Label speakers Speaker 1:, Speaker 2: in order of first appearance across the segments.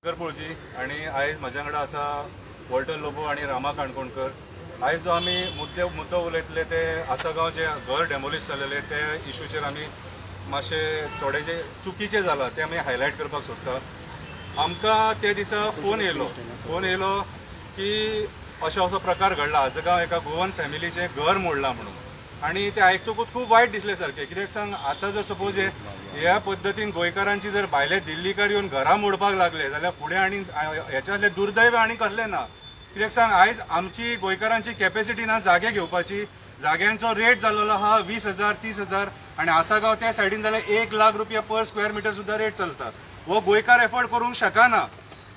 Speaker 1: करपुळची आणि आयज म्हज्या कडेन आसा वॉल्टर लोबो आणि रामा काणकोणकर। आयज जो आमी मुद्दो उलयतले ते आसागांव जे घर डेमोलिश जालेले ते इशूचेर आमी मातशे थोडे जे चुकीचे जाला ते आमी हायलायट करपाक सोदता। आमकां ते दिसा फोन येयलो की असो प्रकार घडला, आजगांव एका गोवन फॅमिलीचे घर मोडला म्हणून। आणि ते आयकतकूच खूप वायट दिसले सारखे, कित्याक सांग आतां जर सपोज ह्या पद्दतीन गोंयकारांची जर भायले दिल्लीकार येवन घरां मोडपाक लागले जाल्यार फुडें आनी हेच्यातले दुर्दैव आनी कसलें ना। कित्याक सांग आयज आमची गोंयकारांची कॅपॅसिटी ना जागे घेवपाची। जाग्यांचो रेट जाल्लो आहा 20,000 30,000 आनी आसागांव त्या सायडीन जाल्यार 1 लाख रुपया पर स्क्वेअर मिटर सुद्दां रेट चलता। हो गोंयकार एफोर्ड करूंक शकना।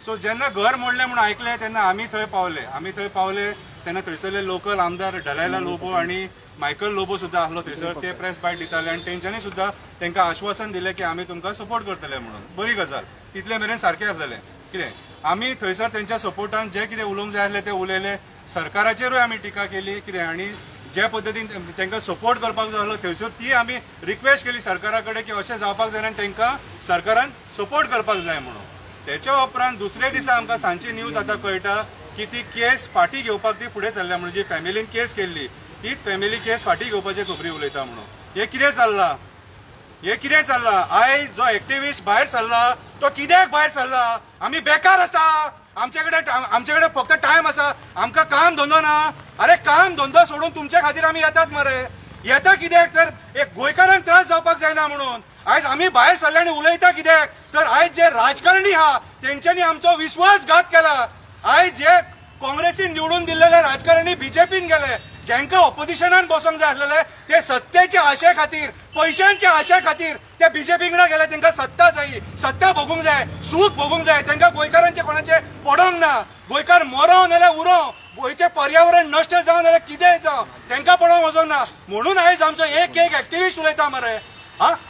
Speaker 1: सो जेन्ना घर मोडलें म्हणून आयकलें तेन्ना आमी थंय पावले तेन्ना थंयसरले लोकल आमदार डलायला लोबो आणि मायकल लोबो सुद्दां आसलो थंयसर। ते प्रेस बायट दिताले आनी तेंच्यांनी सुद्दां तांकां आश्वासन दिलें की आमी तुमकां सपोर्ट करतले म्हणून। बरी गजाल, तितले मेरेन सारकें आसलें। कितें आमी थंयसर तेंच्या सपोर्टान जे कितें उलोवंक जाय आसलें ते उलयले, सरकाराचेरूय आमी टिका केली। कितें आनी जे पद्दतीन तांकां सपोर्ट करपाक जाय आसलो थंयसर ती आमी रिक्वेस्ट केली सरकारा कडेन की अशें जावपाक जायना, तांकां सरकारान सपोर्ट करपाक जाय म्हणून। तेच्या उपरांत दुसरे दिसा आमकां सांजची न्यूज आतां कळटा की ती केस फाटी घेवपाक ती फुडें सरल्या म्हणून। जी फॅमिलीन केस केल्ली तीच फॅमिली केस फाटी घेवपाचे खबरी उलयता म्हणून। हे कितें चल्ला? आयज जो एक्टिविस्ट भायर सरला तो कित्याक भायर सरला? आमी बेकार आसा? आमचे कडेन फक्त टायम आसा? आमकां काम धंदो ना? अरे काम धंदो सोडून तुमच्या खातीर आमी येतात मरे। येता कित्याक तर एक गोंयकारांक त्रास जावपाक जायना म्हणून। आयज आमी भायर सरले आनी उलयता कित्याक तर आयज जे राजकारणी आहा तेंच्यांनी आमचो विश्वासघात केला। आयज जे काँग्रेसीन निवडून दिल्लेले राजकारणी बीजेपीन गेले, ज्यांका ऑपोजिशनान बसोंक जाय आसलेले ते सत्तेच्या आशे खातीर पैशांच्या आशे खातीर ते बीजेपी कडेन गेले। तांकां सत्ता जायी, सत्ता भोगूंक जाय, सूख भोगूंक जाय, तांकां गोंयकारांचे कोणाचे पडोंक ना। गोंयकार मरो नाल्यार उरो, गोंयचें पर्यावरण नश्ट जावन जाल्यार कितेंय जावं तांकां पडोवंक वचोंक ना। म्हणून आयज आमचो एक एक्टिविस्ट उलयता मरे।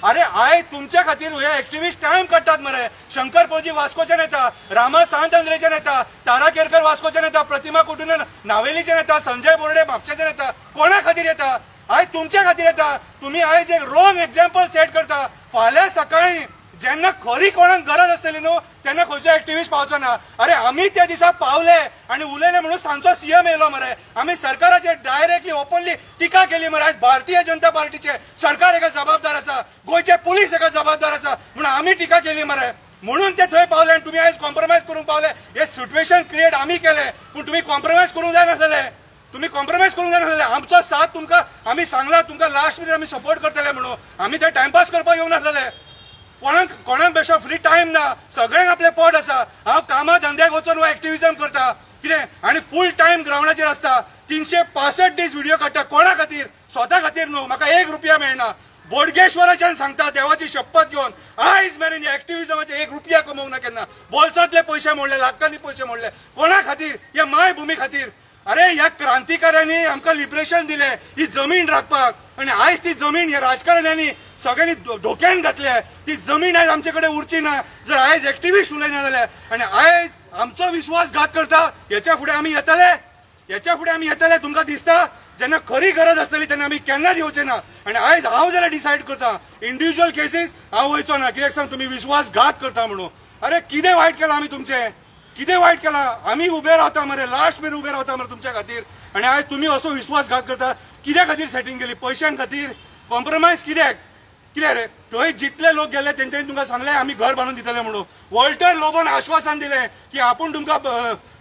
Speaker 1: अरे आयज तुमच्या खातीर हे एक्टिविस्ट टायम काडटात मरे। शंकर पळजी वास्कोच्यान येता, रामा सांत अंद्रेच्यान येता, तारा केरकर वास्कोच्यान येता, प्रतिमा कुटुने नावेलीच्यान येता, संजय बोर्डे म्हापशेच्यान येता। कोणा खातीर येता? आयज तुमच्या खातीर येता। तुम्ही आयज एक रॉंग एक्झाम्पल सेट करता। फाल्यां सकाळी जेन्ना खरी कोणाक गरज आसतली न्हू तेन्ना खंयचो एक्टिविस्ट पावचो ना। अरे आमी त्या दिसा पावले आनी उलयले म्हणून सांजचो सीएम येयलो मरे। आमी सरकाराचेर डायरेक्टली ओपनली टिका केली मरे। आज भारतीय जनता पार्टीचे सरकार हेका जबाबदार आसा, गोंयचे पुलीस हेका जबाबदार आसा म्हणून आमी टिका केली मरे। म्हणून ते थंय पावले आनी तुमी आयज कॉम्प्रोमायज करूंक पावले। हे सिच्युएशन क्रिएट आमी केले पूण तुमी कॉम्प्रोमायज करूंक जाय नासलेले। आमचो साथ तुमकां आमी सांगला, तुमकां लास्ट मिनीट आमी सपोर्ट करतले म्हणून। आमी थंय टायमपास करपाक येवंक नासलेले। कोणाक बेश्टो फ्री टायम ना, सगळ्यांक आपले पोट आसा। हांव कामा धंद्याक वचून हो एक्टिविजम करता कितें आनी फूल टायम ग्राउंडाचेर आसता। 365 दीस व्हिडिओ काडटा। कोणा खातीर? स्वता खातीर न्हू। म्हाका 1 रुपया मेळना। बोडगेश्वराच्यान सांगता देवाची शपथ घेवन आयज मेरेन एक्टिविजमाचे 1 रुपया कमोवंक ना केन्ना। बोल्सांतले पयशे मोडले, लाखांनी पयशे मोडले। कोणा खातीर? ह्या मायभुमी खातीर। अरे ह्या क्रांतिकाऱ्यांनी आमकां लिबरेशन दिले ही जमीन राखपाक आनी आयज ती जमीन ह्या राजकारण्यांनी सगळ्यांनी धोक्यान घातल्या। ती जमीन आयज आमचे कडेन उरची ना जर आयज एक्टिविस्ट उलयना जाल्यार। आनी आयज आमचो विश्वासघात करता। हेच्या फुडें आमी येतले तुमकां दिसता? जेन्ना खरी गरज आसतली तेन्ना आमी केन्नाच येवचे ना। आनी आयज हांव जाल्यार डिसायड करता इंडिव्हिज्युअल केसीस हांव वयचो ना। कित्याक सांग तुमी विश्वासघात करता म्हणून। अरे कितें वायट केलां आमी तुमचें? कितें वायट केलां? आमी उबे रावता मरे, लास्ट मेरेन उबे रावता मरे तुमच्या खातीर। आनी आयज तुमी असो विश्वासघात करता। कित्या खातीर सेटिंग केली? पयशां खातीर? कॉम्प्रोमायज कित्याक? कितें रे? थंय जितले लोक गेले तेंच्यांनी तुमकां सांगलें आमी घर बांदून दितले म्हणून। वॉल्टर लोबोन आश्वासन दिलें की आपूण तुमकां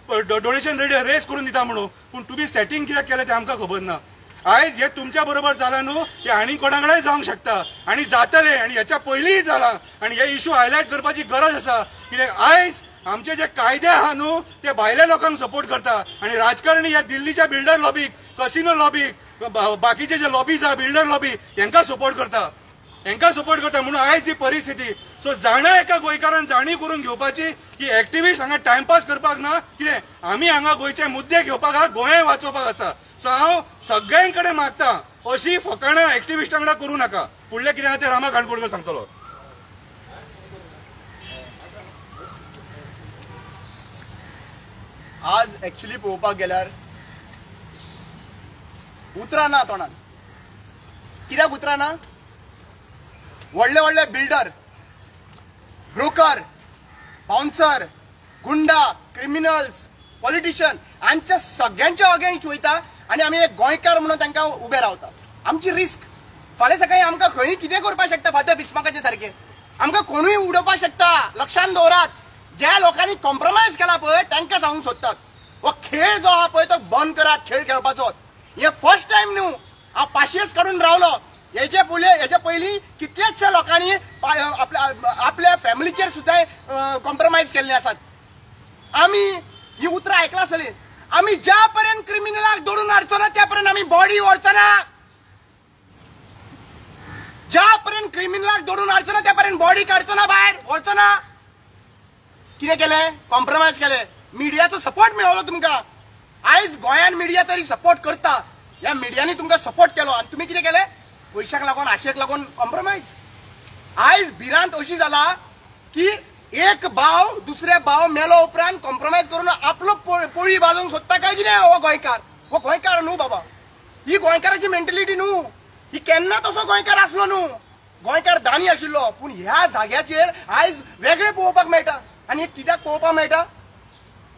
Speaker 1: डोनेशन रेज करून दिता म्हणून, पूण तुमी सेटिंग कित्याक केलें तें आमकां खबर ना। आयज हे तुमच्या बरोबर जालां न्हू हे आनी कोणा कडेन जावंक शकता आनी जातले आनी हेच्या पयलींय जालां। आनी हे इशू हायलायट करपाची गरज आसा कित्याक आयज आमचे जे कायदे आहा न्हू ते भायल्या लोकांक सपोर्ट करता आनी राजकारणी ह्या दिल्लीच्या बिल्डर लॉबीक, कसिनो लॉबीक, बाकीचे जे लॉबीज आहा बिल्डर लॉबी हांकां सपोर्ट करता म्हणून आयज ही परिस्थिती। सो जाणा एका गोंयकारान जाणीव करून घेवपाची की एक्टिविस्ट हांगा टायमपास करपाक ना। कितें आमी हांगा गोंयचे मुद्दे घेवपाक आहा, गोंय वाचोवपाक आसा। सो हांव सगळ्यां कडेन मागता अशी फकाणां एक्टिविस्टां कडेन करूं नाका। फुडलें कितें आहा तें रामा काणकोणकर सांगतलो।
Speaker 2: आज एक्चुअली पळोवपाक गेल्यार उतरां ना तोंडान। कित्याक उतरां ना? व्हडले बिल्डर, ब्रोकर, बाउन्सर, गुंडा क्रिमिनल्स पॉलिटिशियन हांच्या सगळ्यांच्या अगेन्स्ट वयता आनी आमी एक गोंयकार म्हणून तांकां उबे रावता. आमची रिस्क फाल्यां सकाळी आमकां खंय कितें करपाक शकता फादर बिस्माकाचे सारखे आमकां कोणूय उडोवपाक शकता. लक्षांत दवरात, ज्या लोकांनी कॉम्प्रोमायज केला पळय तांकां सांगूंक सोदतात हो खेळ जो आहा पळय तो बंद करात. खेळ खेळपाचो हे फर्स्ट टाइम न्हू हांव पाशयेस काडून रावलो. हेच्या पयलीं कितलेशे लोकांनी आपल्या फॅमिलीचेर सुद्दां कॉम्प्रोमायज केल्ले आसात. आमी ही उतरां आयकला आसतली, आमी ज्या पर्यंत क्रिमिनलाक दडून हाडचो ना त्या पर्यंत आमी बॉडी व्हरचो ना. ज्या पर्यंत क्रिमिनलाक दडून हाडचो ना त्या पर्यंत बॉडी काडचो ना, भायर व्हरचो ना. कितें केलें? कॉम्प्रोमायज केलें. मिडियाचो सपोर्ट मेळ्ळो तुमकां. आयज गोंयान मिडिया तरी सपोर्ट करता. ह्या मिडियांनी तुमकां सपोर्ट केलो आनी तुमी कितें केलें? पयशाक लागून आशेक लागून कॉम्प्रोमायज. आयज भिरांत अशी जाला की एक भाव दुसरे भाव मेलो उपरांत कॉम्प्रोमायज करून आपलो पोळी बाजूंक सोदता काय कितें हो गोंयकार? हो गोंयकार न्हू बाबा. ही गोंयकाराची मेंटेलिटी न्हू. ही केन्ना तसो गोंयकार आसलो न्हू. गोंयकार दानी आशिल्लो. पूण ह्या जाग्याचेर आयज वेगळे पळोवपाक मेळटा. आनी हे कित्याक पळोवपाक मेळटा?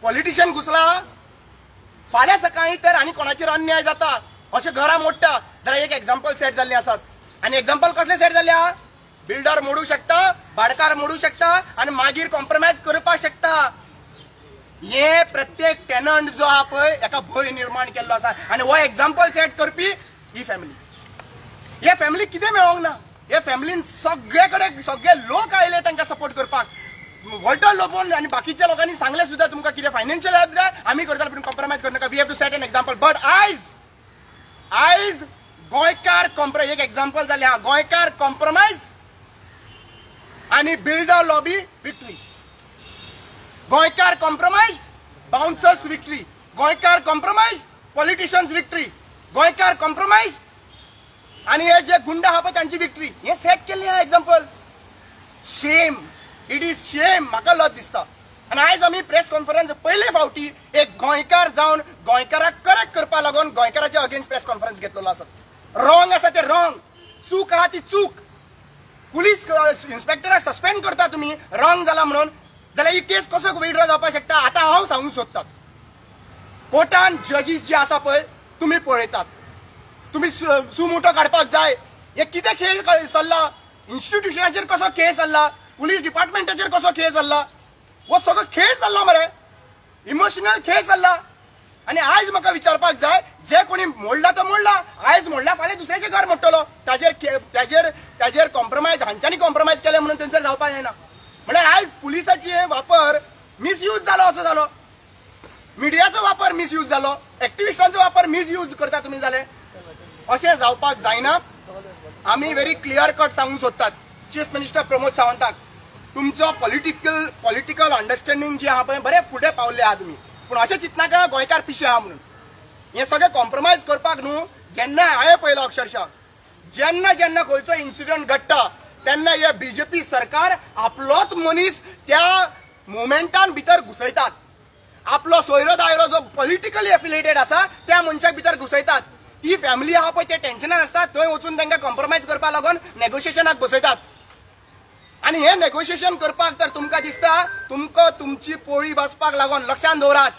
Speaker 2: पॉलिटिशियन घुसला, फाल्यां सकाळी तर आनी कोणाचेर अन्याय जाता अशें घरां मोडटा जाल्यार एक एक्झाम्पल सेट जाल्ले आसात. आनी एक्झाम्पल कसले सेट जाल्ले आहा? बिल्डर मोडू शकता, भाडकार मोडू शकता आनी मागीर कॉम्प्रोमायज करपाक शकता. हे प्रत्येक टेनंट जो आहा पळय हेका भंय निर्माण केल्लो आसा. आनी हो एक्झाम्पल सेट करपी ही फॅमिली. हे फॅमिलीक कितें मेळोंक ना? हे फॅमिलीन सगळे कडेन सगळे लोक आयले तांकां सपोर्ट करपाक. वॉल्टर लोबोन आनी बाकीच्या लोकांनी सांगले सुद्दां तुमकां कितें फायनान्शियल हेल्प जाय आमी करतले पूण कॉम्प्रोमायज करनाका. We have to set an example. But आयज गोंयकार एक एक्झाम्पल जालें आहा. गोंयकार कॉम्प्रोमायज आनी बिल्डर लॉबी विक्ट्री. गोंयकार कॉम्प्रोमायज बाउन्सर्स विक्ट्री. गोंयकार कॉम्प्रोमायज पॉलिटिशियन्स विक्ट्री. गोंयकार कॉम्प्रोमायज आनी हे जे गुंडा आहा पळय तांची विक्ट्री. हे सेट केल्लें आहा एक्झाम्पल. शेम. It is shame. म्हाका लज दिसता. आनी आयज आमी प्रेस कॉन्फरन्स पयले फावटी एक गोंयकार जावन गोंयकाराक करेक्ट करपा लागून गोंयकाराच्या अगेन्स्ट प्रेस कॉन्फरन्स घेतलेलो आसा. रॉंग आसा ते रॉंग. चूक आहा ती चूक. पुलीस इन्स्पेक्टराक सस्पेंड करता तुमी रॉंग जाला म्हणून जाल्यार ही केस कसो विड्रॉ जावपाक शकता? आतां हांव सांगूंक सोदता. कोर्टान जजीस जे आसा पळय तुमी पळयतात. तुमी सुमोटो काडपाक जाय. हे कितें खेळ चल्ला? इन्स्टिट्यूशनाचेर कसो खेळ चल्ला? पुलीस डिपार्टमेंटाचेर कसो खेळ चल्ला? हो सगळो खेळ चल्ला मरे. इमोशनल खेळ चल्ला. आनी आयज म्हाका विचारपाक जाय, जे कोणी मोडला तो मोडला. आयज मोडला फाल्यां दुसऱ्याचें घर मोडटलो. ताजेर कॉम्प्रोमायज हांच्यांनी कॉम्प्रोमायज केलें म्हणून तेंचेर जावपाक जायना. म्हळ्यार आयज पुलिसाचे वापर मिसयूज जालो असो जालो. मिडियाचो वापर मिसयूज जालो. एक्टिविस्टांचो वापर मिसयूज करता तुमी जाले. अशें जावपाक जायना. आमी व्हेरी क्लियर कट सांगूंक सोदतात चीफ मिनिस्टर प्रमोद सावंताक, तुमचो पॉलिटिकल अंडरस्टँडिंग जी आहा पळय बरें फुडें पावल्ले आहा तुमी. पूण अशें चिंतनाका गोंयकार पिशे आहा म्हणून. हे सगळें कॉम्प्रोमायज करपाक न्हू. जेन्ना हांवें पळयलो अक्षरशः जेन्ना खंयचो इन्सिडंट घडटा तेन्ना हे बीजेपी सरकार आपलोच मनीस त्या मुवमेंटान भितर घुसयतात. आपलो सोयरो दायरो जो पॉलिटिकली एफिलिएटेड आसा त्या मनशाक भितर घुसयतात. ती फॅमिली आहा पळय ते टेन्शनान आसतात. थंय वचून तांकां कॉम्प्रोमायज करपाक लागून नेगोशिएशनाक बसयतात. आनी हे नेगोशिएशन करपाक तर तुमकां दिसता तुमकां तुमची पोळी भाजपाक लागून. लक्षांत दवरात,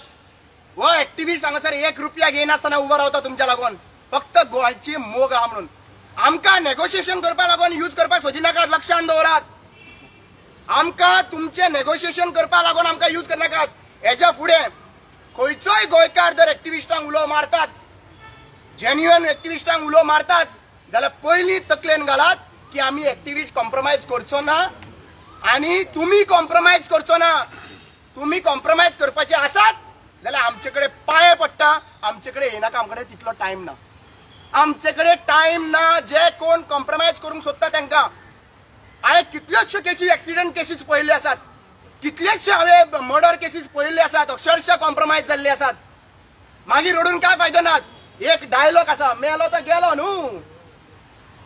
Speaker 2: हो एक्टिविस्ट हांगासर 1 रुपया घेयनासतना उबो रावता तुमच्या लागून फक्त गोंयची मोग आहा म्हणून. आमकां नेगोशिएशन करपाक लागून यूज करपाक सोदिनाकात. लक्षांत दवरात, आमकां तुमचे नेगोशिएशन करपाक लागून आमकां यूज करनाकात. हेच्या फुडें खंयचोय गोंयकार जर एक्टिविस्टांक उलो मारतात, जेन्युइन एक्टिविस्टांक उलो मारतात जाल्यार पयलीं तकलेन घालात की आमी एक्टिविस्ट कॉम्प्रोमायज करचो ना आनी तुमी कॉम्प्रोमायज करचो ना. तुमी कॉम्प्रोमायज करपाचे आसात जाल्यार आमचे कडेन पांये पडटा. आमचे कडेन येनाका. आमचे कडेन तितलो टायम ना. आमचे कडेन टायम ना. जे कोण कॉम्प्रोमायज करूंक सोदता तांकां. हांवें कितल्योशो केसी एक्सिडेंट केसीस पळयल्ले आसात. कितलेशे हांवें मर्डर केसीस पळयल्ले आसात. अक्षरशः कॉम्प्रोमायज जाल्ले आसात. मागीर रडून काय फायदो ना. एक डायलॉग आसा, मेलो तो गेलो न्हू.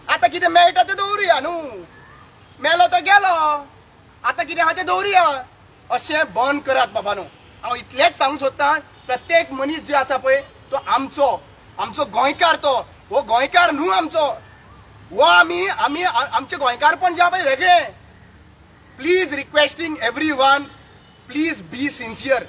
Speaker 2: आतां कितें मेळटा तें दवरुया न्हू. मेलो तो गेलो. आतां कितें आहा तें दवरुया. अशें बंद करात बाबानो. हांव इतलेंच सांगूंक सोदतां, प्रत्येक मनीस जे आसा पळय तो आमचो गोंयकार. तो हो गोंयकार न्हू आमचो. हो आमचे गोंयकारपण जे आहा पळय वेगळें. Please requesting every one, please be sincere.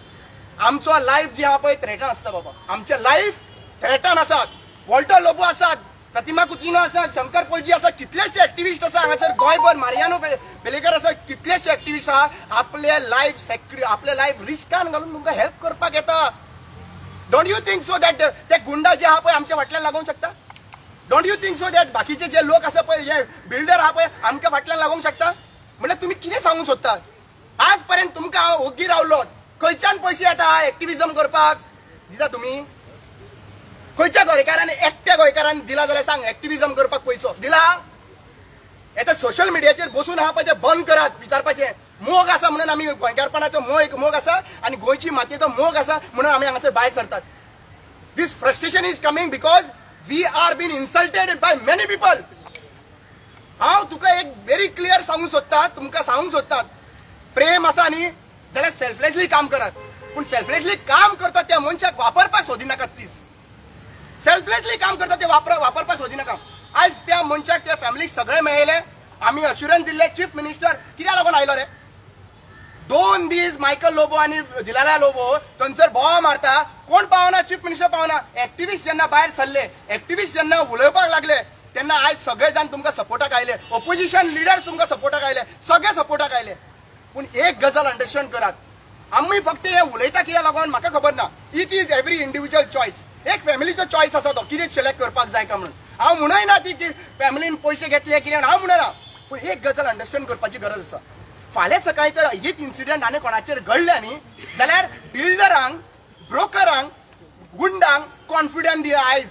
Speaker 2: आमचो लाईफ जे आहा पळय थ्रेटन आसता बाबा. आमचे लाईफ थ्रेटन आसात. वॉल्टर लोबो आसात, प्रतिमा कुतिनो आसात, शंकर पोलजी आसात, कितलेशे एक्टिविस्ट आसा हांगासर गोंयभर. मारियानो बेलेकर आसा, कितलेशे एक्टिविस्ट आहा आपले लाईफ रिस्कान घालून तुमकां हेल्प करपाक येता. Don't you think so that ते गुंडा जे आहा पळय आमच्या फाटल्यान लागूंक शकता? Don't you think so that बाकीचे जे लोक आसा पळय जे बिल्डर आहा पळय आमच्या फाटल्यान लागूंक शकता? म्हणजे तुम्ही कितें सांगूंक सोदतात? आज पर्यंत तुमकां हांव ओग्गी रावलो. खंयच्यान पयशे येता एक्टिविजम करपाक? दिता तुमी? खंयच्या गोंयकारान एकट्या गोंयकारान दिला जाल्यार सांग एक्टिविजम करपाक पयसो दिला? येता सोशल मिडियाचेर बसून आहा पळय ते बंद करात विचारपाचें. मोग आसा म्हणून आमी गोंयकारपणाचो मोग आसा आनी गोंयची मातयेचो मोग आसा म्हणून आमी हांगासर भायर सरतात. This frustration is coming because we are been insulted by many people. हांव तुका एक व्हेरी क्लियर सांगूंक सोदता, तुमकां सांगूंक सोदतात, प्रेम आसा न्ही जाल्यार सेल्फलेसली काम करात. पूण सेल्फलेसली काम करता त्या मनशाक वापरपाक सोदिनाकात प्लीज. सेल्फलेसली काम करता ते वापरपाक सोदिनाका. आज त्या मनशाक त्या फॅमिलीक सगळे मेळयले. आमी अश्युरन्स दिल्ले. चीफ मिनिस्टर कित्याक लागून आयलो रे? 2 दीस मायकल लोबो आनी दिलाला लोबो थंयसर बोवा मारता. कोण पावना? चीफ मिनिस्टर पावना. एक्टिविस्ट जेन्ना भायर सरले, एक्टिविस्ट जेन्ना उलोवपाक लागले तेन्ना आज सगळे जाण तुमकां सपोर्टाक आयले. ऑपोजिशन लिडर्स तुमकां सपोर्टाक आयले, सगळे सपोर्टाक आयले. पूण एक गजाल अंडरस्टँड करात, आमी फक्त हे उलयता कित्याक लागून म्हाका खबर ना. It is every individual choice. एक फॅमिलीचो चॉयस आसा तो कितें सिलेक्ट करपाक जाय काय म्हणून. हांव म्हणय ना ती फॅमिलीन पयशे घेतले कित्याक, हांव म्हणना. पूण एक गजाल अंडरस्टँड करपाची गरज आसा. फाल्यां सकाळी तर एक इन्सिडंट आनी कोणाचेर घडले न्ही जाल्यार बिल्डरांक, ब्रोकरांक, गुंडांक कॉन्फिडन्स दिया आयज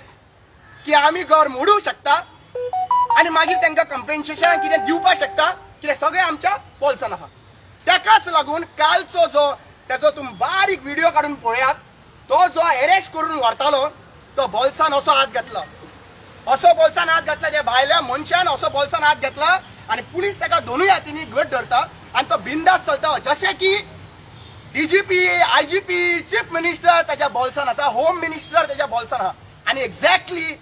Speaker 2: की आमी घर मोडूंक शकता आनी मागीर तांकां कंपेन्सेशन कितें दिवपाक शकता कित्याक सगळें आमच्या पॉल्सान आहा. ताकाच लागून कालचो जो ताचो तुमी बारीक व्हिडिओ काडून पळयात. तो जो अरेस्ट करून व्हरतालो तो बॉल्सान असो हात घातला, असो बॉल्सान हात घातला. त्या भायल्या मनशान असो बॉल्सान हात घातला आनी पुलीस ताका दोनूय हातींनी घट धरता आनी तो बिंदास चलता जशें की डीजीपी, आयजीपी, चीफ मिनिस्टर ताच्या बॉल्सान आसा, होम मिनिस्टर ताच्या बॉल्सान आहा. आनी exactly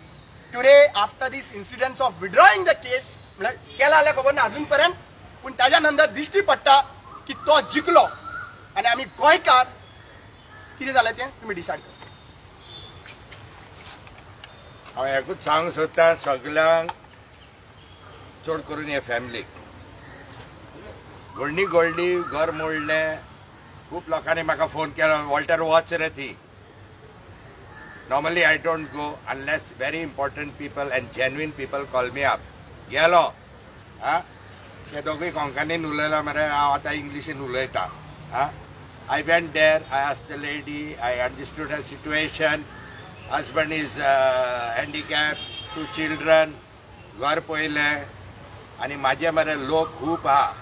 Speaker 2: today after these incidents of withdrawing the case केला जाल्यार खबर ना अजून पर्यंत, पूण ताज्या नंतर दिश्टी पडटा की तो जिखलो आनी आमी गोंयकार कितें जालें तें तुमी डिसायड करा.
Speaker 3: हांव एकूच सांगूंक सोदतां सगळ्यांक, चड करून हे फॅमिलीक घडली घर मोडलें. खूब लोकांनी म्हाका फोन केलो, वॉल्टर वॉच रे ती. Normally I don't go unless very important people end genuine people call me up. गेलो ते दोगूय कोंकणीन उलयलो मरे, हांव आतां इंग्लिशीन उलयतां. I went there, I asked the lady, I understood her situation. Husband is handicapped, 2 children, घर पयलें आनी म्हाजे मरे लोक खूब आहा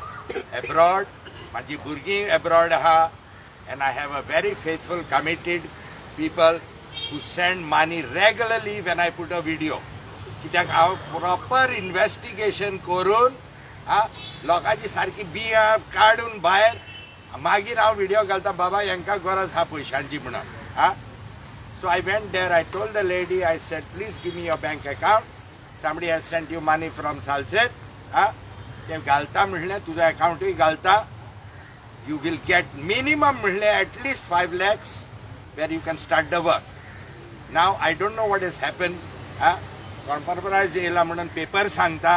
Speaker 3: एब्रॉड, म्हाजी भुरगीं एब्रॉड आहा. and I have a very faithful, committed people who send money regularly when I put a video. कित्याक हांव प्रॉपर इन्व्हेस्टिगेशन करून लोकांची सारकी बियां काडून भायर मागीर हांव व्हिडिओ घालता, बाबा हांकां गरज आहा पयशांची म्हणून. So I went there, I told the lady, I said, please give me your bank account. Somebody has sent you money from Salset. ते घालता म्हणलें, तुजो अकाउंटूय घालता. You will get minimum म्हणलें at least 5 lakhs where you can start the work. Now I don't know what has happened. Compromise येयला म्हणून paper सांगता.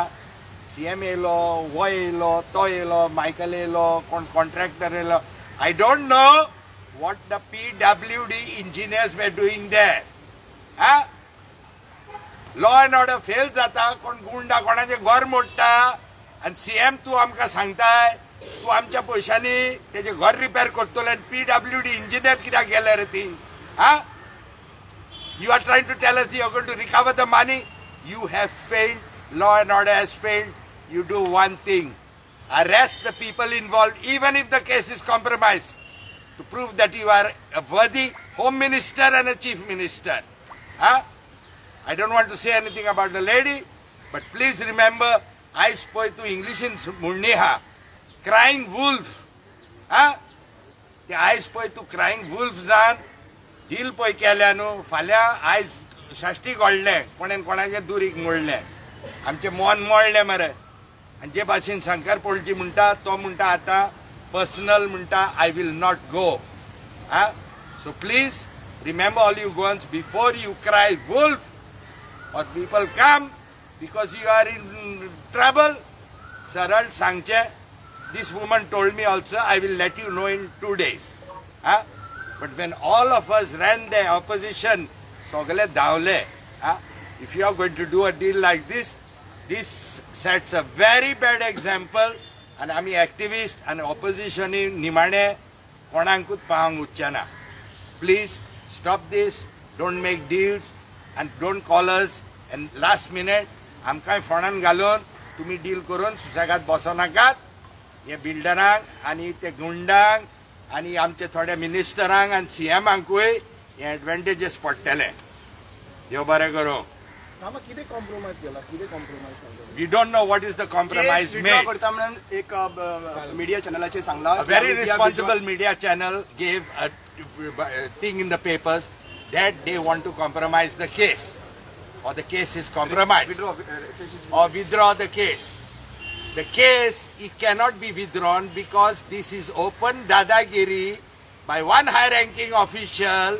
Speaker 3: CM येयलो, वो येयलो, तो येयलो, मायकल येयलो, कोण कॉन्ट्रॅक्टर येयलो. I don't know what the PWD engineers were doing there. Law and order fail जाता, कोण गुंडा कोणाचे घर मोडटा आणि CM तू आमकां सांगताय तू आमच्या पयशांनी तेजे घर रिपेर करतलो आणि PWD इंजिनियर कित्याक गेले रे ती? You are trying to tell us you are going to recover the money. You have failed. Law and order has failed. You do one thing. Arrest the people involved, even if the case is compromised, to prove that you are a worthy home minister and a chief minister. I don't want to say anything about the lady, but please remember, I spoke to English in Munniha. Crying wolf. I spoke to crying wolf जान डील पळय केल्या न्हू. फाल्यां आयज शाश्टी घडलें, कोणेन कोणाचें दुरीक मोडलें, आमचें मन मोडलें मरे. आनी जे भाशेन शंकर पोळजी म्हणटा तो म्हणटा आतां personal म्हणटा, I will not go. So please remember, all you goans, before you cry wolf or people come because you are in trouble, Saral Sangche, this woman told me also, I will let you know in 2 days. But when all of us ran the opposition, Sogale Daule, if you are going to do a deal like this sets a very bad example. And आम्ही activist and opposition निमाणे कोणांकूच पाहांक उच्चना. Please stop this. Don't make deals and don't call us. And last minute आमकां फोंडान घालून तुम्ही deal करून सुसेगाद बसो नाकात. हे बिल्डरांक आणि ते गुंडांक आणि आमचे थोडे मिनिस्टरांक आणि सीएमांकूय हे एडवांटेजेस पडटले. देव बरें करूं.
Speaker 2: किती कॉम्प्रोमाइज केला, किती कॉम्प्रोमाइज केला?
Speaker 3: We don't know what is the compromise made.
Speaker 2: करता म्हणून एक मीडिया चॅनलाचे सांगला,
Speaker 3: A very responsible media channel gave a thing in the papers that they want to compromise the case, or the case is compromised, or withdraw the case. The case, it cannot be withdrawn because this is open dadagiri by one high-ranking official,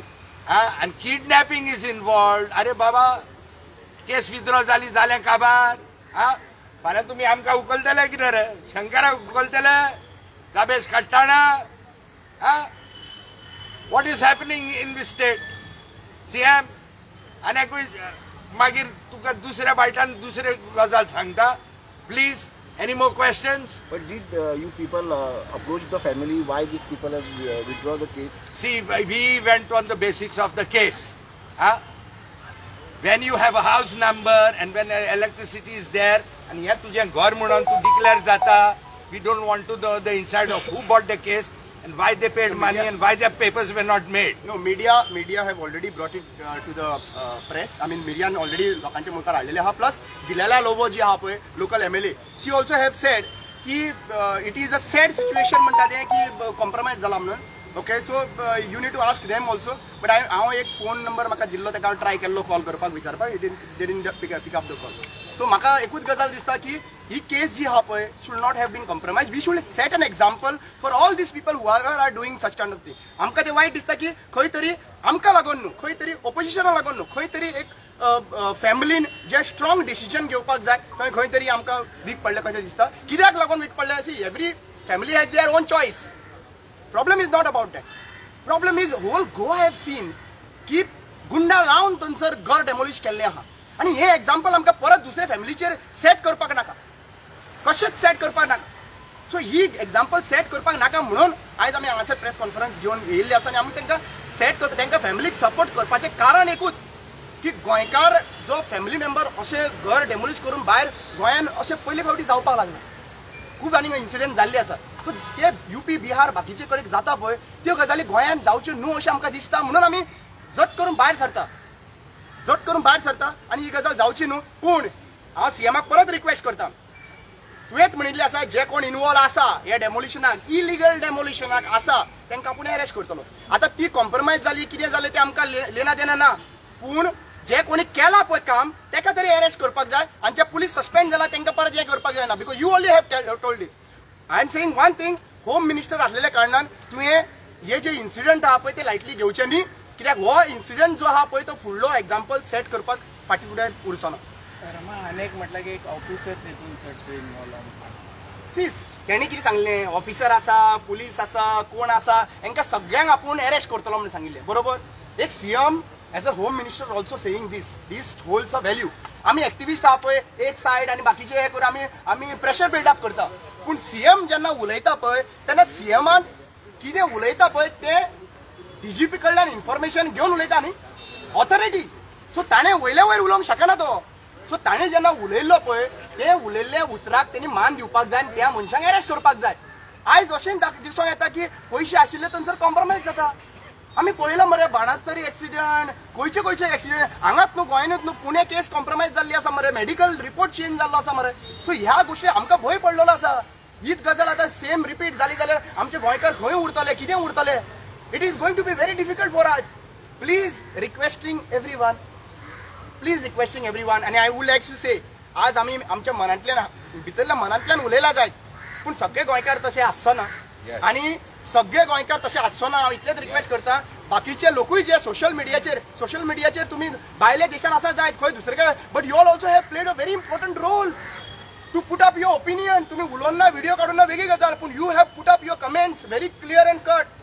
Speaker 3: and kidnapping is involved. Are baba, case withdraw zali zale kabar. फाल्यां तुम्ही आमकां उखलतले कितें रे? शंकराक उखलतले? काबेज काडटाना? What is happening in this state? CM, आनीकूय मागीर तुका दुसऱ्या बायटान दुसरे गजाल सांगता. Please, any more questions?
Speaker 2: But did you people approach the family why these people have withdrawn the case?
Speaker 3: See, we went on the basics of the case. When you have a house number and when electricity is there and yet तुझे घर म्हणून तू declare जाता, we don't want to know the inside of who bought the case and why they paid money and why their papers were not made.
Speaker 2: No, media have already brought it to the press. I mean, media already लोकांच्या मुखार हाडलेले हा. Plus, Bilala Lobo जी हा पळय, local MLA, she also have said की it is a sad situation म्हणटा ते की compromise जाला म्हणून. Okay, so you need to ask them also. But हांव एक फोन नंबर म्हाका दिल्लो तेका ट्राय केल्लो कॉल करपाक विचारपाक, they didn't pick up the call. So म्हाका एकूच गजाल दिसता की ही केस जी हा पळय should not have been compromised. We should set an example for all these people who are doing such kind of thing. आमकां ते वायट दिसता की खंय तरी आमकां लागून न्हू, खंय तरी ऑपोजिशनाक लागून न्हू, खंय तरी एक फॅमिलीन जे स्ट्रॉंग डिसिजन घेवपाक जाय थंय खंय तरी आमकां वीक पडले कशें दिसता. कित्याक लागून वीक पडले अशी every family has their own choice. Problem is not about that. Problem is whole Goa have seen की गुंडा लावून थंयसर घर डेमोलिश केल्लें आहा आनी हे एग्जाम्पल आमकां परत दुसऱ्या फॅमिलीचेर सेट करपाक नाका, कशेंच सेट करपाक नाका. सो ही एग्जाम्पल सेट करपाक नाका म्हणून आयज आमी हांगासर प्रेस कॉन्फरन्स घेवन येयल्ले आसा आनी आमी तांकां सेट करता, तांकां फॅमिलीक सपोर्ट करपाचें कारण एकूच की गोंयकार जो फॅमिली मेंबर अशें घर डेमोलिश करून भायर गोंयान अशें पयले फावटी जावपाक लागला. खूब आनी इन्सिडेंट जाल्ले आसा. सो ते UP बिहार बाकीचे कडेन जाता पळय त्यो गजाली गोंयान जावच्यो न्हू अशें आमकां दिसता म्हणून आमी झट करून भायर सरता आनी ही गजाल जावची न्हू. पूण हांव सीएमाक परत रिक्वेस्ट करता, तुवेंच म्हणिल्लें आसा जे कोण इनवॉल्व आसा हे डेमोलिशनाक, इलिगल डेमोलिशनाक आसा तांकां आपूण अरेस्ट करतलो. आतां ती कॉम्प्रोमायज जाली, कितें जालें तें आमकां लेना देना ना. पूण जे कोणी केला पळय काम ताका तरी अरेस्ट करपाक जाय आनी जे पुलीस सस्पेंड जाला तांकां परत हें करपाक जायना. Because you only have told this. I am saying one thing, home minister आसलेल्या कारणान तुवें हे जे इन्सिडंट आहा पळय ते लायटली घेवचे न्ही. कित्याक हो इन्सिडंट जो आहा पळय तो फुडलो एग्जाम्पल सेट करपाक फाटी फुडें उरचो ना.
Speaker 4: अनेक म्हटलं की एक ऑफिसर तितून चडशे इन्वॉल्व आहा.
Speaker 2: सीस तेणी कितें सांगलें, ऑफिसर आसा, पुलीस आसा, कोण आसा हेंकां सगळ्यांक आपूण अरेस्ट करतलो म्हणून सांगिल्लें. बरोबर. एक CM as a home minister also saying this holds a value. आमी एक्टिविस्ट आहा पळय एक सायड आनी बाकीचे हे करून आमी प्रेशर बिल्डअप करता. पूण सीएम जेन्ना उलयता पळय तेन्ना सीएमान कितें उलयता पळय तें DGP कडल्यान इन्फॉर्मेशन घेवन उलयता न्ही, ऑथॉरिटी. सो ताणें वयले वयर उलोवंक शकना तो. सो ताणें जेन्ना उलयल्लो पळय ते उलयल्ल्या उतराक तेणी मान दिवपाक जाय आनी त्या मनशांक अरेस्ट करपाक जाय. आयज अशें दिसूंक येता की पयशे आशिल्ले थंयसर कॉम्प्रोमायज जाता. आमी पळयलां मरे बाणास्तारी एक्सिडेंट, खंयचे एक्सिडेंट हांगाच न्हू गोंयानूच न्हू, पुणे केस कॉम्प्रोमायज जाल्ली आसा मरे, मेडिकल रिपोर्ट चेंज जाल्लो आसा मरे. सो ह्या गोश्टी आमकां भंय पडलेलो आसा. हीच गजाल आतां सेम रिपीट जाली जाल्यार आमचे गोंयकार खंय उरतले, कितें उरतले. It is going to be very difficult for us. Please requesting everyone आनी I would like to say आज आमी आमच्या मनांतल्यान भितरल्या मनांतल्यान उलयला जायत, पूण सगळे गोंयकार तशे आसना.
Speaker 3: Yes.
Speaker 2: आणि सगळे गोंयकार तसे आसना हांव इतलेच रिक्वेस्ट करता बाकीचे लोकूय जे सोशल मिडियाचेर तुम्ही भायल्या देशान आसा जायत खंय दुसरे कडेन but you all also have played a very important role to put up your opinion तुम्ही उलोवना व्हिडिओ काडून ना वेगळी गजाल पूण you have put up your comments very clear and cut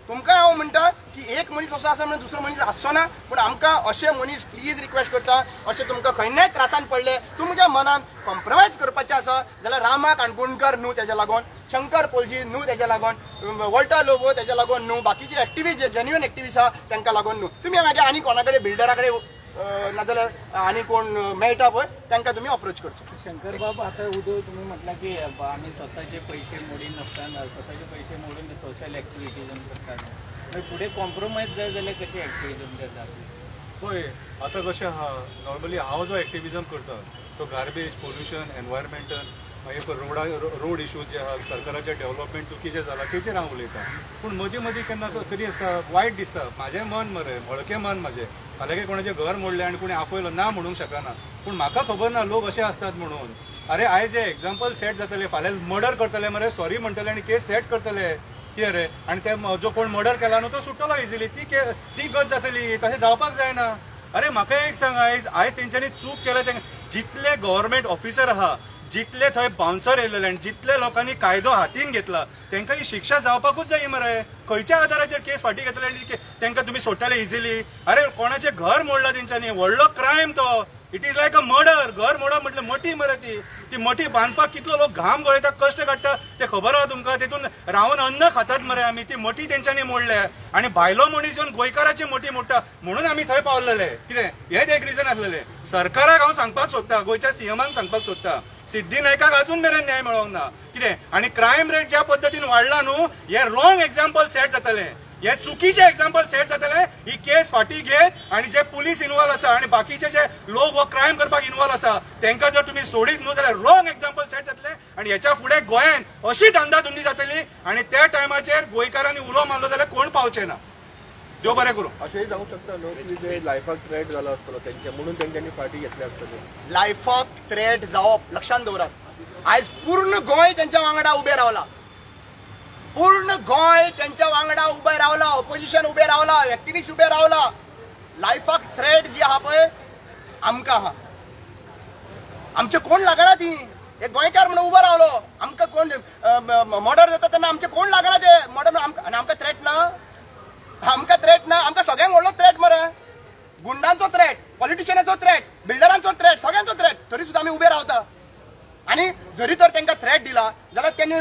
Speaker 2: तुमकां हांव म्हणटा की एक मनीस असो आसा म्हणजे दुसरो मनीस आसचो ना पूण आमकां अशे मनीस प्लीज रिक्वेस्ट करता अशें तुमकां खंयच्याय त्रासान पडले तुमच्या मनान कॉम्प्रोमायज करपाचें आसा जाल्यार रामा काणकोणकर न्हू तेज्या लागून शंकर पोलजी न्हू तेज्या लागून वॉल्टर लोबो तेज्या लागून न्हू बाकीचे एक्टिविस्ट जे जेन्युइन एक्टिविस्ट आहा तांकां लागून न्हू तुमी मागीर आनी कोणा कडेन बिल्डरा कडेन नाजाल्यार आनी कोण मेळटा पळय तांकां तुमी अप्रोच करचो
Speaker 4: शंकर बाब आता उदय तुम्ही म्हटलं की आम्ही स्वतःचे पैसे मोडीन नसताना स्वतःचे पैसे मोडून सोशल ऍक्टिव्हिटीज करतात पुढे कॉम्प्रोमाइज जाय जाल्यार कशी ऍक्टिव्हिजम करतात
Speaker 1: होय आता कशें आहा नॉर्मली हांव जो एक्टिविजम करता तो गार्बेज पोल्युशन एनवायरमेंटल मागीर रोड इश्यूज जे आहा सरकाराचे डेव्हलपमेंट चुकीचें जाला तेचेर हांव उलयतां पूण मदीं मदीं केन्ना कितें आसता वायट दिसता म्हाजें मन मरे मळकें मन म्हाजें फाल्यां कोणाचें घर मोडलें आनी कोणी आपयलो ना म्हणूंक शकना पूण म्हाका खबर ना लोक अशे आसतात म्हणून अरे आयज हे एग्जाम्पल सेट जातले फाल्यां मर्डर करतले मरे सॉरी म्हणटले आनी केस सेट करतले कितें रे आनी ते जो कोण मर्डर केला न्हू तो सुट्टलो इजिली ती गत जातली तशें जावपाक जायना अरे म्हाका एक सांग आयज तेंच्यांनी चूक केल्या तें जितले गव्हर्मेंट ऑफिसर आहा जितले थंय बाउन्सर येयलेले आनी जितले लोकांनी कायदो हातीन घेतला तांकां ही शिक्षा जावपाकूच जाय मरे खंयच्या आदाराचेर केस फाटी घेतले आनी तांकां तुमी सोडटले इजिली अरे कोणाचें घर मोडला तेंच्यांनी व्हडलो क्रायम तो it is like a murder घर मोडप म्हटल्यार मठी मरे ती मठी बांदपाक कितलो लोक घाम गळयता कश्ट काडटा ते खबर आहा तुमकां तितून रावन अन्न खातात मरे आमी ती मठी तेंच्यांनी मोडल्या आनी भायलो मनीस येवन गोंयकाराची मठी मोडटा म्हणून आमी थंय पावलेले कितें हेच एक रिजन आसलेले सरकाराक हांव सांगपाक सोदता गोंयच्या सीएमाक सांगपाक सोदता सिद्धी नायकाक अजून मेरेन न्याय मेळोंक ना कितें आनी क्रायम रेट ज्या पद्दतीन वाडला न्हू हे रॉंग एक्झाम्पल सेट जातले हे चुकीचे एक्झाम्पल सेट जातले ही केस फाटी घेत आणि जे पुलीस इन्वॉल्व आसा आणि बाकीचे जे लोक हो क्रायम करपाक इन्वॉल्व आसा तांकां जर तुम्ही सोडीत न्हू जाल्यार रॉंग एक्झाम्पल सेट जातले आणि ह्याच्या फुडें गोंयान अशी धांदाधुंदी जातली आणि त्या टायमाचेर गोंयकारांनी उलो मारलो जाल्यार कोण पावचे ना देव बरें करूं
Speaker 5: अशेंय जावं शकता न्हू की जे लायफाक थ्रेट जालो आसतलो तेंचे म्हणून तेंच्यांनी फाटी घेतली आसतली
Speaker 2: लायफाक थ्रेट जावप लक्षात दवरात आयज पूर्ण गोंय त्यांच्या वांगडा उबे रावला पूर्ण गोंय त्यांच्या वांगडा उबे रावला ऑपोजिशन उबे रावला एक्टिविस्ट उबे रावला लायफाक थ्रेट जी आहा पळय आमकां आहा आमचे कोण लागना ती एक गोंयकार म्हणून उबो रावलो आमकां कोण मर्डर जाता तेन्ना आमचे कोण लागना ते मर्डर आमकां थ्रेट ना आमकां सगळ्यांक व्हडलो थ्रेट मरे गुंडांचो थ्रेट पॉलिटिशियनाचो थ्रेट बिल्डरांचो थ्रेट सगळ्यांचो थ्रेट तरी सुद्दां आमी उबे रावता आणि जरी तर तांकां थ्रेट दिला जाल्यार त्यांनी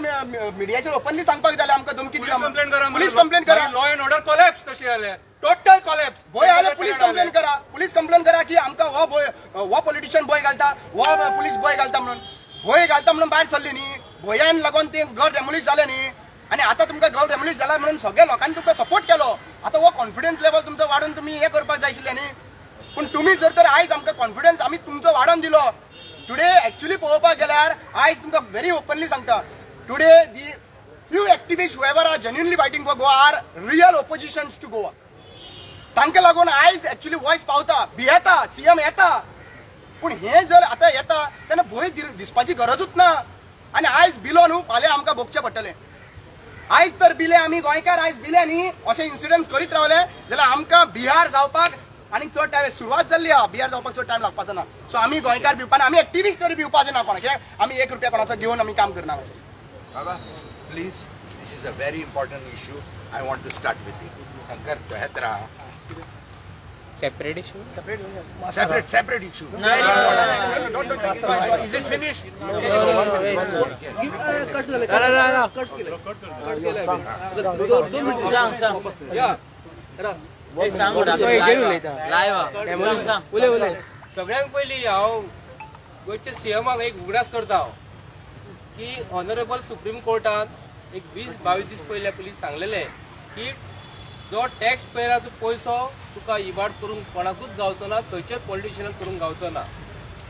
Speaker 2: मिडियाचेर ओपनली सांगपाक जाय आमकां धमकी दिला पुलीस कंप्लेंट करा
Speaker 1: लॉ अँड ऑर्डर कोलॅप्स तशी जाले टोटल कोलॅप्स
Speaker 2: भंय जाल्यार पुलीस कंप्लेंट करा की आमकां हो पॉलिटिशियन भंय घालता हो पुलीस भंय घालता म्हणून भायर सरली न्ही भंयान लागून ते घर डेमोलिश जाले न्ही आणि आता तुमकां घर डेमोलिश जाला म्हणून सगळ्या लोकांनी तुमकां सपोर्ट केलो आता हो कॉन्फिडन्स लेवल तुमचो वाडोवन तुमी हे करपाक जाय आशिल्लें न्ही पूण तुमी जर तर आयज आमकां कॉन्फिडन्स आमी तुमचो वाडोवन दिलो टुडे एक्चुअली पळोवपाक गेल्यार आयज तुमकां व्हेरी ओपनली सांगता today the few activist whoever are genuinely fighting for Goa are real oppositions to Goa तांकां लागून आयज एक्चुअली वॉयस पावता भियेता सीएम येता पूण हे जर आतां येता तेन्ना भंय दिसपाची गरजूच ना आनी आयज भिलो न्हू फाल्यां आमकां भोगचें पडटलें आयज तर भिले आमी गोंयकार आयज भिले न्ही अशे इन्सिडंट करीत रावले जाल्यार आमकां बिहार जावपाक आनी चड टायम सुरवात जाल्ली आहा बिहार जावपाक चड टायम लागपाचो ना सो आमी गोंयकार भिवपाना आमी एक्टिविस्ट तरी भिवपाचें ना कोणाक कित्याक आमी 1 रुपया कोणाचो घेवन आमी काम करना
Speaker 3: बाबा please this is a very important issue I want to start with you Shankar तो हेत राहा
Speaker 4: separate issue
Speaker 3: separate issue is it finish
Speaker 6: सगळ्यांक पयलीं हांव गोंयच्या सीएमाक एक उगडास करता की ऑनरेबल सुप्रीम कोर्टान एक 20-22 दीस पयले पुलीस सांगलेले की जो टॅक्स पेयराचो पयसो तुका इबाड करूंक कोणाकूच गावचो ना खंयच्याच पॉलिटिशियनाक करूंक गावचो ना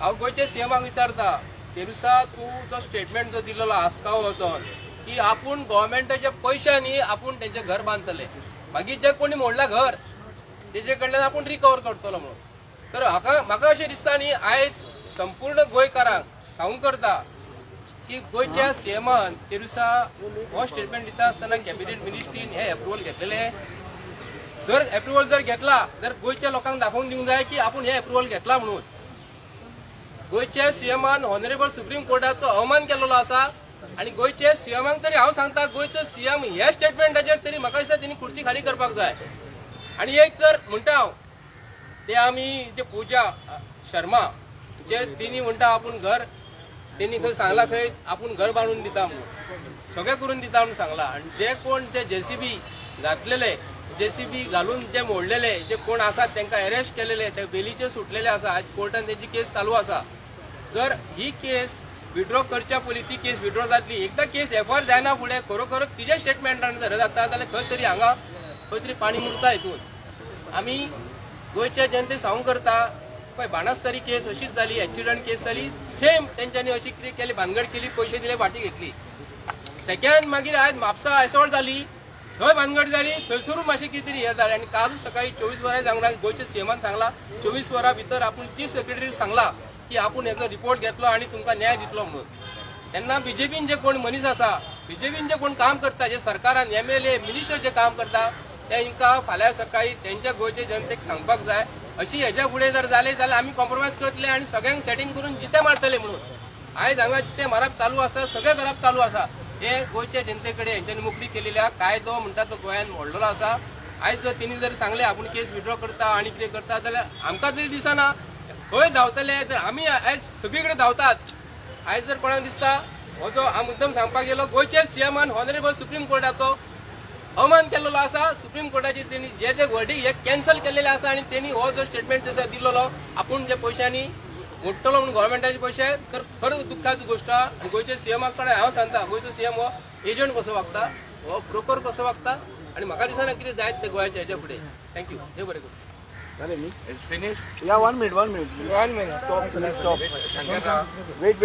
Speaker 6: हांव गोंयच्या सीएमाक विचारता ते दिसा तूं जो स्टेटमेंट जो दिल्लो आस्काव वचोन की आपूण गव्हर्मेंटाच्या पयशांनी आपूण तेंचें घर बांदतले मागीर जे कोणी मोडला घर तेजे कडल्यान आपूण रिकवर करतलो म्हणून तर म्हाका अशें दिसता न्ही आयज संपूर्ण गोंयकारांक सांगूंक करता की गोयच्या सीएमान ते दिसा हो स्टेटमेंट दिता आसतना कॅबिनेट मिनिस्ट्रीन हे अप्रुव्हल घेतलेले. जर अप्रुव्हल जर घेतला तर गोयच्या लोकांक दाखवून दिवंक जाय की आपण हे अप्रुव्हल घेतला म्हणून. गोयच्या सीएमान ऑनरेबल सुप्रीम कोर्टाचो अवमान केलेलो आसा आणि गोयचे सीएमांक तरी हांव सांगता गोयचो सीएम ह्या स्टेटमेंटाचेर तरी म्हाका दिसता तेणी खुर्ची खाली करपाक जाय. आणि एक जर म्हणटा हांव ते आमी ते पूजा शर्मा जे तिनी म्हणटा आपूण घर त्यांनी खंय सांगला खंय आपूण घर बांधून दिता म्हणून सगळें करून दिता म्हणून सांगला. आणि जे कोण ते जेसीबी घातलेले जेसीबी घालून जे मोडलेले जे कोण आसात तांकां अरेस्ट केलेले ते बेलीचे सुटलेले आसा. आज कोर्टान तेजी केस चालू आसा. जर ही केस विड्रॉ करच्या पयलीं ती केस विड्रॉ जातली. एकदा केस एफआयआर जायना फुडें खरोखरच तिच्या स्टेटमेंटान जर जाता जाल्यार खंय तरी हांगा खंय तरी पाणी मुरता हितून. आमी गोंयच्या जनतेक सांगूंक करता पळय बाणस्तारी केस अशीच जाली एक्सिडंट केस जाली सेम तेंच्यांनी अशी कितें केली भानगड केली पयशे दिले फाटी घेतली. सेकंड मागीर आयज म्हापसा एसॉल्ट जाली थंय भानगड जाली थंयसरूच मातशें कितें तरी हें जालें. आनी कालूच सकाळी 24 वरां सांगला गोंयच्या सीएमान सांगला 24 वरां भितर आपूण चीफ सेक्रेटरी सांगला की आपूण हेचो रिपोर्ट घेतलो आणि तुमकां न्याय दितलो म्हणून. तेन्ना बीजेपीन जे कोण मनीस आसा बीजेपीन जे कोण काम करता जे सरकारान एमएलए मिनिस्टर जे काम करता तांकां फाल्यां सकाळी तेंच्या गोंयच्या जनतेक सांगपाक जाय अशी हेच्या फुडें जर जालें जाल्यार आमी कॉम्प्रोमायज करतले आणि सगळ्यांक सेटिंग करून जिते मारतले म्हणून. आयज हांगा जिते मारप चालू आसा सगळे करप चालू आसा हे गोंयच्या जनते कडेन हेंच्यांनी मुक्ती केलेल्या कायदो म्हणटा तो गोंयान मोडलेलो आसा. आयज जर तेणी जर सांगलें आपूण केस विड्रॉ करता आणि कितें करता जाल्यार आमकां तरी दिसना खंय धांवतले तर आमी आयज सगळे कडेन धांवतात. आयज जर कोणाक दिसता हो जो हांव मुद्दम सांगपाक गेलो गोंयच्या सीएमान ऑनरेबल सुप्रीम कोर्टाचो अवमान केलेलो आसा. सुप्रीम कोर्टाचे तेणी जे जे वर्डिक हे कॅन्सल केलेले आसा आणि तेणी हो जो स्टेटमेंट आसा दिलेलो आपूण जे पयशांनी मोडटलो म्हणून गोव्हर्मेंटाचे पयशे तर खरो दुख्खाची गोष्ट. आनी गोंयच्या सीएमाक हांव सांगता गोंयचो सीएम हो एजंट कसो वागता हो ब्रोकर कसो वागता आणि म्हाका दिसना कितें जायत ते गोंयाच्या हेच्या फुडें. थँक्यू देव बरें करूं.
Speaker 3: It's finished.
Speaker 2: Yeah, 1 minute. Stop. Wait.